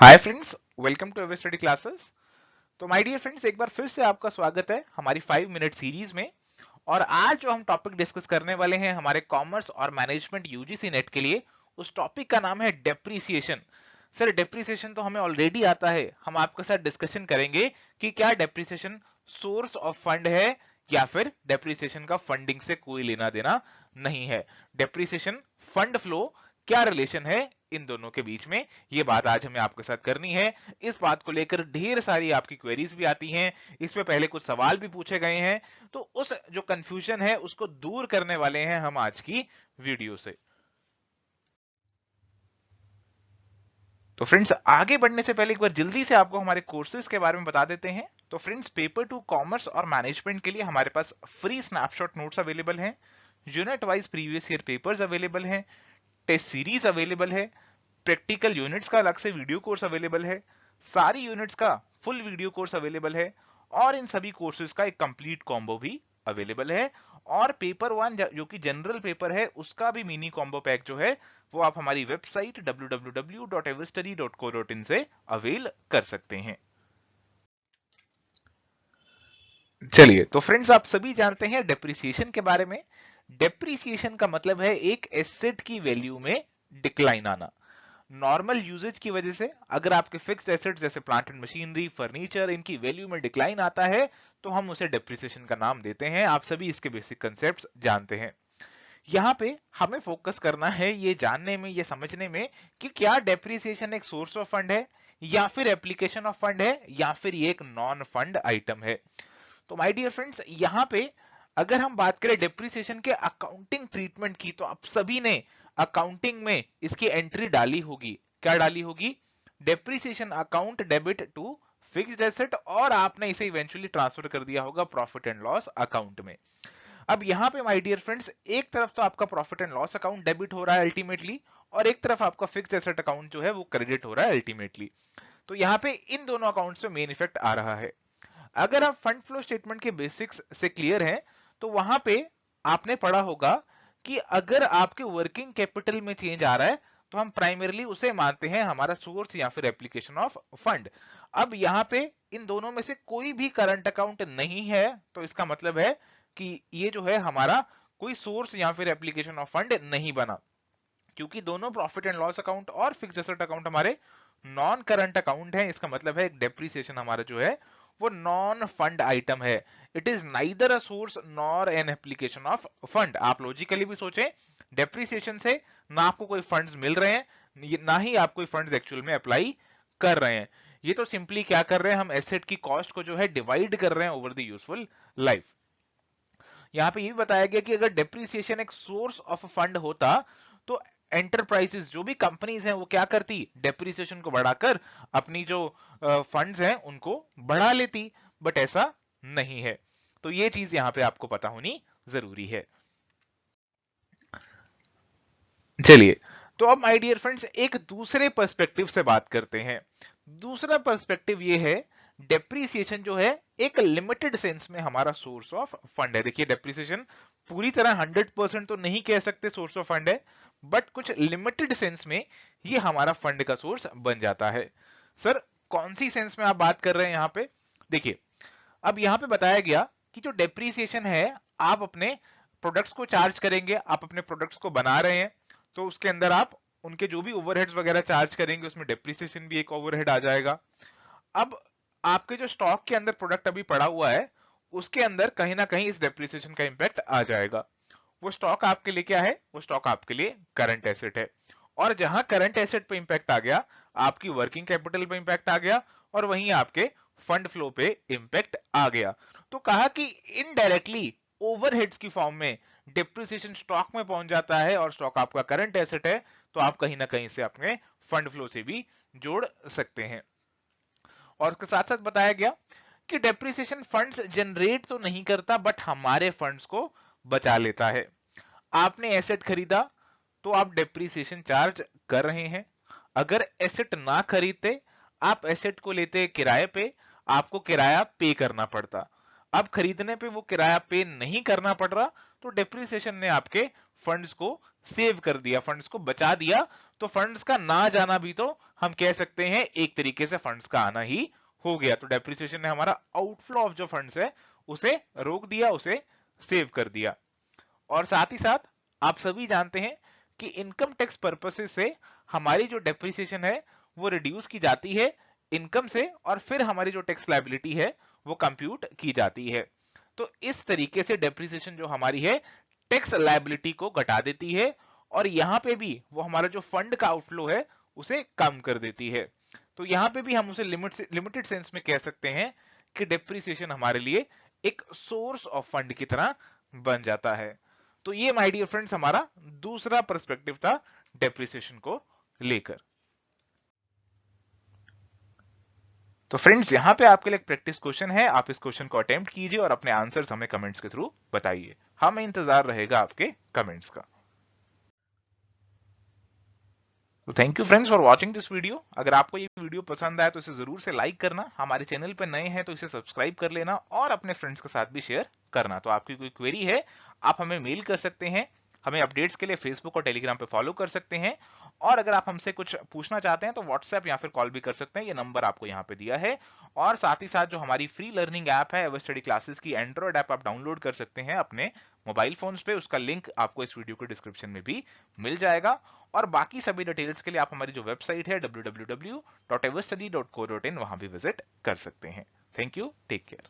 Hi friends, welcome to our study classes. तो my dear friends, एक बार फिर से आपका स्वागत है हमारी 5 मिनट सीरीज में। और आज जो हम टॉपिक डिस्कस करने वाले हैं हमारे कॉमर्स और मैनेजमेंट यूजीसी नेट के लिए, उस टॉपिक का नाम है डेप्रीसिएशन। सर, डेप्रीसिएशन तो हमें ऑलरेडी आता है। हम आपके साथ डिस्कशन करेंगे कि क्या डेप्रीसिएशन सोर्स ऑफ फंड है या फिर डेप्रीसिएशन का फंडिंग से कोई लेना देना नहीं है। डेप्रीसिएशन फंड फ्लो, क्या रिलेशन है इन दोनों के बीच में, ये बात आज हमें आपके साथ करनी है। इस बात को लेकर ढेर सारी आपकी क्वेरीज भी आती हैं, इसमें पहले कुछ सवाल भी पूछे गए हैं, तो उस जो कंफ्यूजन है उसको दूर करने वाले हैं हम आज की वीडियो से। तो फ्रेंड्स, आगे बढ़ने से पहले एक बार जल्दी से आपको हमारे कोर्सेज के बारे में बता देते हैं। तो फ्रेंड्स, पेपर टू कॉमर्स और मैनेजमेंट के लिए हमारे पास फ्री स्नैपशॉट नोट्स अवेलेबल हैं, unit wise previous year papers available हैं, टेस्ट सीरीज अवेलेबल है, प्रैक्टिकल यूनिट्स का अलग से वीडियो कोर्स अवेलेबल है, सारी यूनिट्स का फुल वीडियो कोर्स अवेलेबल है, और इन सभी कोर्सेज का एक कंप्लीट कॉम्बो भी अवेलेबल है। और पेपर वन जो कि जनरल पेपर है, उसका भी मिनी कॉम्बो पैक जो है वो आप हमारी वेबसाइट www.everstudy.co.in से अवेल कर सकते हैं। चलिए, तो फ्रेंड्स, आप सभी जानते हैं डेप्रिसिएशन के बारे में। डेप्रिसिएशन का मतलब है एक एसेट की वैल्यू में डिक्लाइन आना। नॉर्मल यूजेज की वजह से अगर आपके फिक्स्ड एसेट्स जैसे प्लांट एंड मशीनरी, फर्नीचर, इनकी वैल्यू में डिक्लाइन आता है तो हम उसे डेप्रिसिएशन का नाम देते हैं। आप सभी इसके बेसिक कंसेप्ट्स जानते हैं। यहाँ पे हमें फोकस करना है ये जानने में, ये समझने में कि क्या डेप्रिसिएशन एक सोर्स ऑफ फंड है या फिर एप्लीकेशन ऑफ फंड है या फिर ये एक नॉन फंड आइटम है। तो माय डियर फ्रेंड्स, यहाँ पे अगर हम बात करें डेप्रिसिएशन के अकाउंटिंग ट्रीटमेंट की, तो आप सभी ने अकाउंटिंग में इसकी एंट्री डाली होगी। क्या डाली होगी? Depreciation account debit to fixed asset, और आपने इसे इवेंचुअली ट्रांसफर कर दिया होगा प्रॉफिट एंड लॉस अकाउंट में। अब यहाँ पे माय डियर फ्रेंड्स, एक तरफ तो आपका profit and loss account debit हो रहा है अल्टीमेटली, और एक तरफ आपका फिक्स्ड एसेट अकाउंट जो है वो क्रेडिट हो रहा है अल्टीमेटली। तो यहाँ पे इन दोनों अकाउंट से मेन इफेक्ट आ रहा है। अगर आप फंड फ्लो स्टेटमेंट के बेसिक्स से क्लियर हैं, तो वहां पे आपने पढ़ा होगा कि अगर आपके वर्किंग कैपिटल में चेंज आ रहा है तो हम प्राइमरीली उसे मानते हैं हमारा सोर्स या फिर एप्लीकेशन ऑफ फंड। अब यहाँ पे इन दोनों में से कोई भी करंट अकाउंट नहीं है, तो इसका मतलब है कि ये जो है हमारा कोई सोर्स या फिर एप्लीकेशन ऑफ फंड नहीं बना, क्योंकि दोनों प्रॉफिट एंड लॉस अकाउंट और फिक्स्ड एसेट अकाउंट हमारे नॉन करंट अकाउंट है। इसका मतलब है डेप्रिसिएशन हमारा जो है वो नॉन फंड आइटम है। It is neither a source nor an application of fund. आप लॉजिकली भी सोचें, डेप्रिसिएशन से ना आपको कोई फंड्स मिल रहे हैं, ना ही आप कोई फंड्स एक्चुअल में अप्लाई कर रहे हैं। ये तो सिंपली क्या कर रहे हैं, हम एसेट की कॉस्ट को जो है डिवाइड कर रहे हैं ओवर द यूजफुल लाइफ। यहाँ पे ये भी बताया गया कि अगर डेप्रिसिएशन एक सोर्स ऑफ फंड होता तो एंटरप्राइजेस जो भी कंपनीज हैं वो क्या करती, डेप्रिसिएशन को बढ़ाकर अपनी जो फंड्स हैं उनको बढ़ा लेती, बट ऐसा नहीं है। तो ये चीज यहाँ पे आपको पता होनी जरूरी है। चलिए, तो अब माय डियर फ्रेंड्स एक दूसरे पर्सपेक्टिव से बात करते हैं। दूसरा पर्सपेक्टिव ये है, डेप्रिसिएशन जो है एक लिमिटेड सेंस में हमारा सोर्स ऑफ फंड है। देखिए, डेप्रिसिएशन पूरी तरह 100% तो नहीं कह सकते सोर्स ऑफ फंड है, बट कुछ लिमिटेड सेंस में ये हमारा फंड का सोर्स बन जाता है। सर, कौन सी सेंस में आप बात कर रहे हैं यहाँ पे? देखिए, अब यहाँ पे बताया गया कि जो डेप्रिसिएशन है, आप अपने प्रोडक्ट्स को चार्ज करेंगे, आप अपने प्रोडक्ट्स को बना रहे हैं, तो उसके अंदर आप उनके जो भी ओवरहेड्स वगैरह चार्ज करेंगे, उसमें डेप्रिसिएशन भी एक ओवरहेड आ जाएगा। अब आपके जो स्टॉक के अंदर प्रोडक्ट अभी पड़ा हुआ है, उसके अंदर कहीं ना कहीं इस डेप्रिसिएशन का इंपैक्ट आ जाएगा। वो स्टॉक आपके लिए क्या है? वो स्टॉक आपके लिए करंट एसेट है, और जहां करंट एसेट पे इंपैक्ट आ गया, आपकी वर्किंग कैपिटल पे इंपैक्ट आ गया, और वहीं आपके फंड फ्लो पे इंपैक्ट आ गया। तो कहा कि इनडायरेक्टली ओवरहेड्स की फॉर्म में डेप्रिसिएशन स्टॉक में पहुंच जाता है, और स्टॉक आपका करंट एसेट है, तो आप कहीं ना कहीं से अपने फंड फ्लो से भी जोड़ सकते हैं। और उसके साथ साथ बताया गया कि डेप्रिसिएशन फंड्स जनरेट तो नहीं करता, बट हमारे फंड्स को बचा लेता है। आपने एसेट खरीदा तो आप डेप्रिसिएशन चार्ज कर रहे हैं। अगर एसेट ना खरीदते, आप एसेट को लेते किराए पे, आपको किराया पे करना पड़ता। अब खरीदने पे वो किराया पे नहीं करना पड़ रहा, तो डेप्रिसिएशन ने आपके फंड्स को सेव कर दिया, फंड्स को बचा दिया, तो फंड्स का ना जाना भी तो हम कह सकते हैं एक तरीके से फंड्स का आना ही हो गया। तो डेप्रिसिएशन ने हमारा आउटफ्लो ऑफ जो फंड्स है उसे रोक दिया, उसे सेव कर दिया। और साथ ही साथ आप सभी जानते हैं कि इनकम टैक्स पर्पसेस से हमारी जो डेप्रिसिएशन है वो रिड्यूस की जाती है इनकम से, और फिर हमारी जो टैक्स लायबिलिटी है वो कंप्यूट की जाती है। तो इस तरीके से डेप्रिसिएशन जो हमारी है टैक्स लायबिलिटी को घटा देती है, और यहां पे भी वो हमारा जो फंड का आउटफ्लो है उसे कम कर देती है। तो यहां पे भी हम उसे लिमिटेड सेंस में कह सकते हैं कि डेप्रिसिएशन हमारे लिए एक सोर्स ऑफ फंड की तरह बन जाता है। तो ये माय डियर फ्रेंड्स हमारा दूसरा पर्सपेक्टिव था डेप्रिसिएशन को लेकर। तो फ्रेंड्स यहां पे आपके लिए एक प्रैक्टिस क्वेश्चन है, आप इस क्वेश्चन को अटेम्प्ट कीजिए और अपने आंसर्स हमें कमेंट्स के थ्रू बताइए। हमें इंतजार रहेगा आपके कमेंट्स का। तो thank you friends for watching this video. अगर आपको ये वीडियो पसंद आया तो इसे जरूर से लाइक करना, हमारे चैनल पे नए हैं तो इसे सब्सक्राइब कर लेना और अपने फ्रेंड्स के साथ भी शेयर करना। तो आपकी कोई क्वेरी है आप हमें मेल कर सकते हैं, हमें अपडेट्स के लिए फेसबुक और टेलीग्राम पे फॉलो कर सकते हैं, और अगर आप हमसे कुछ पूछना चाहते हैं तो व्हाट्सएप या फिर कॉल भी कर सकते हैं, ये नंबर आपको यहाँ पे दिया है। और साथ ही साथ जो हमारी फ्री लर्निंग ऐप है एवर स्टडी क्लासेस की एंड्रॉइड ऐप आप डाउनलोड कर सकते हैं अपने मोबाइल फोन्स पे, उसका लिंक आपको इस वीडियो के डिस्क्रिप्शन में भी मिल जाएगा। और बाकी सभी डिटेल्स के लिए आप हमारी जो वेबसाइट है www.everstudy.co.in वहां भी विजिट कर सकते हैं। Thank you, take care.